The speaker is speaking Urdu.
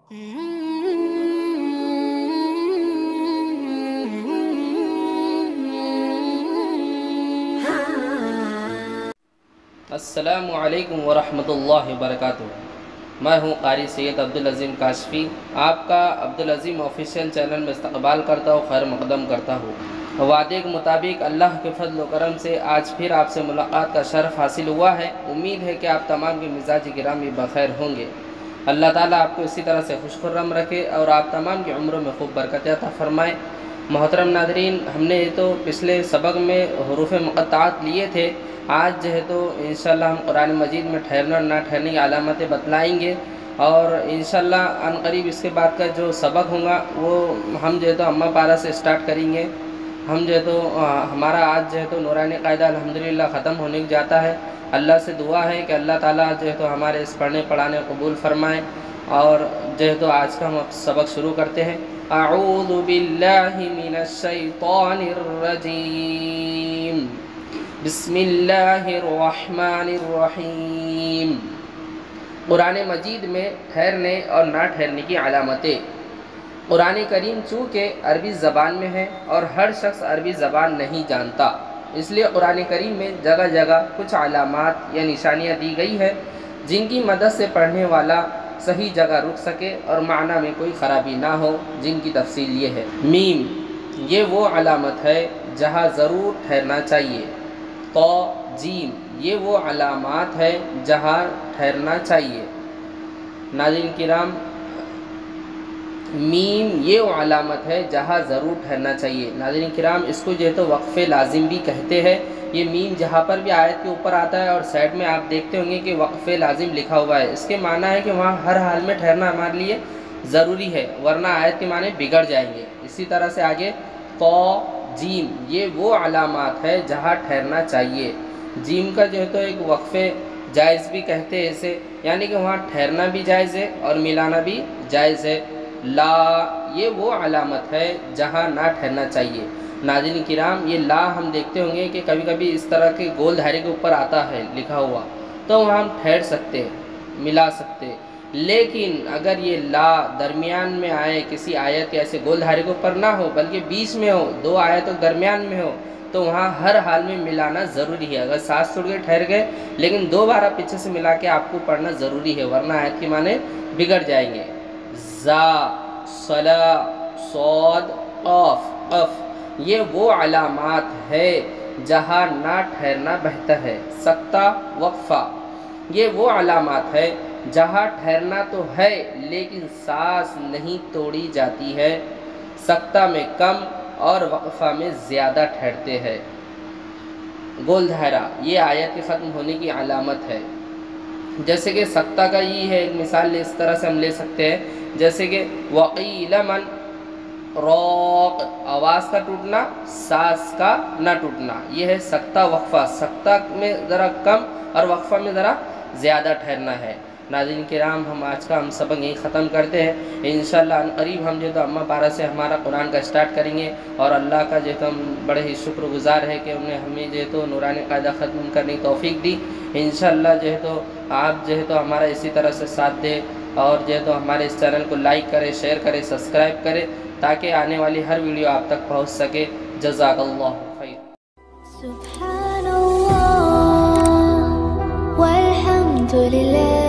السلام علیکم ورحمۃ اللہ وبرکاتہ۔ میں ہوں قاری سید عبدالعظیم کاشفی، آپ کا عبدالعظیم آفیشیل چینل میں استقبال کرتا ہوں، خیر مقدم کرتا ہوں۔ وعدے کے مطابق اللہ کے فضل و کرم سے آج پھر آپ سے ملاقات کا شرف حاصل ہوا ہے۔ امید ہے کہ آپ تمام کے مزاج گرامی بخیر ہوں گے۔ اللہ تعالیٰ آپ کو اسی طرح سے خوش خرم رکھے اور آپ تمام کی عمروں میں خوب برکت عطا فرمائے۔ محترم ناظرین، ہم نے تو پچھلے سبق میں حروف مقطعات لیے تھے۔ آج جو ہے تو انشاءاللہ ہم قرآن مجید میں ٹھہرنا اور نہ ٹھہرنے کی علامتیں بتلائیں گے، اور انشاءاللہ عن قریب اس کے بعد کا جو سبق ہوگا وہ ہم جو ہے تو امہ پارہ سے اسٹارٹ کریں گے۔ ہم جو ہے تو ہمارا آج جو ہے تو نورانی قاعدہ الحمدللہ ختم ہونے جاتا ہے۔ اللہ سے دعا ہے کہ اللہ تعالیٰ جو ہے تو ہمارے اس پڑھنے پڑھانے قبول فرمائے، اور جو ہے تو آج کا ہم سبق شروع کرتے ہیں۔ اعوذ باللہ من الشیطان الرجیم، بسم اللہ الرحمن الرحیم۔ قرآن مجید میں ٹھہرنے اور نہ ٹھہرنے کی علامتیں۔ قرآن کریم چونکہ عربی زبان میں ہے اور ہر شخص عربی زبان نہیں جانتا، اس لیے قرآن کریم میں جگہ جگہ کچھ علامات یا نشانیاں دی گئی ہے جن کی مدد سے پڑھنے والا صحیح جگہ رک سکے اور معنی میں کوئی خرابی نہ ہو، جن کی تفصیل یہ ہے۔ میم، یہ وہ علامت ہے جہاں ضرور ٹھہرنا چاہیے۔ تو جیم، یہ وہ علامات ہے جہاں ٹھہرنا چاہیے۔ ناظرین کرام، میم یہ وہ علامت ہے جہاں ضرور ٹھہرنا چاہیے۔ ناظرین کرام، اس کو جو ہے تو وقف لازم بھی کہتے ہیں۔ یہ میم جہاں پر بھی آیت کے اوپر آتا ہے اور سائڈ میں آپ دیکھتے ہوں گے کہ وقف لازم لکھا ہوا ہے، اس کے معنی ہے کہ وہاں ہر حال میں ٹھہرنا ہمارے لیے ضروری ہے، ورنہ آیت کے معنی بگڑ جائیں گے۔ اسی طرح سے آگے تو جیم، یہ وہ علامات ہے جہاں ٹھہرنا چاہیے۔ جیم کا جو ہے تو ایک وقف جائز بھی کہتے ہیں اسے، یعنی کہ وہاں ٹھہرنا بھی جائز ہے اور ملانا بھی جائز ہے۔ لا، یہ وہ علامت ہے جہاں نہ ٹھہرنا چاہیے۔ ناظرین کرام، یہ لا ہم دیکھتے ہوں گے کہ کبھی کبھی اس طرح کے گول دھارے کے اوپر آتا ہے لکھا ہوا، تو وہاں ہم ٹھہر سکتے، ملا سکتے۔ لیکن اگر یہ لا درمیان میں آئے، کسی آیت کے ایسے گول دھارے کے اوپر نہ ہو بلکہ بیچ میں ہو، دو آیتوں کے درمیان میں ہو، تو وہاں ہر حال میں ملانا ضروری ہے۔ اگر ساتھ چھوڑ کے ٹھہر گئے لیکن دوبارہ پیچھے سے ملا کے آپ کو پڑھنا ضروری ہے، ورنہ آیت کے معنی بگڑ جائیں گے۔ زا، صلا، صاد، قاف، قف، یہ وہ علامات ہے جہاں نہ ٹھہرنا بہتر ہے۔ سکتہ، وقفہ، یہ وہ علامات ہے جہاں ٹھہرنا تو ہے لیکن سانس نہیں توڑی جاتی ہے۔ سکتہ میں کم اور وقفہ میں زیادہ ٹھہرتے ہیں۔ گول دھارا، یہ آیت کے ختم ہونے کی علامت ہے۔ جیسے کہ سکتہ کا یہ ہے، ایک مثال اس طرح سے ہم لے سکتے ہیں، جیسے کہ وقیل من روق، آواز کا ٹوٹنا، سانس کا نہ ٹوٹنا، یہ ہے سکتہ وقفہ۔ سکتہ میں ذرا کم اور وقفہ میں ذرا زیادہ ٹھہرنا ہے۔ ناظرین کرام، ہم آج کا سبق یہیں ختم کرتے ہیں۔ انشاءاللہ عن قریب ہم جو تو امہ پارہ سے ہمارا قرآن کا اسٹارٹ کریں گے، اور اللہ کا جو تو ہم بڑے ہی شکر گزار ہے کہ انہیں ہمیں جو تو نورانی قاعدہ ختم کرنے کی توفیق دی۔ انشاءاللہ جو ہے تو آپ جو ہے تو ہمارا اسی طرح سے ساتھ دیں، اور جو ہے تو ہمارے اس چینل کو لائک کرے، شیئر کرے، سبسکرائب کرے، تاکہ آنے والی ہر ویڈیو آپ تک پہنچ سکے۔ جزاک اللہ خیر۔ سبحان اللہ والحمد للہ۔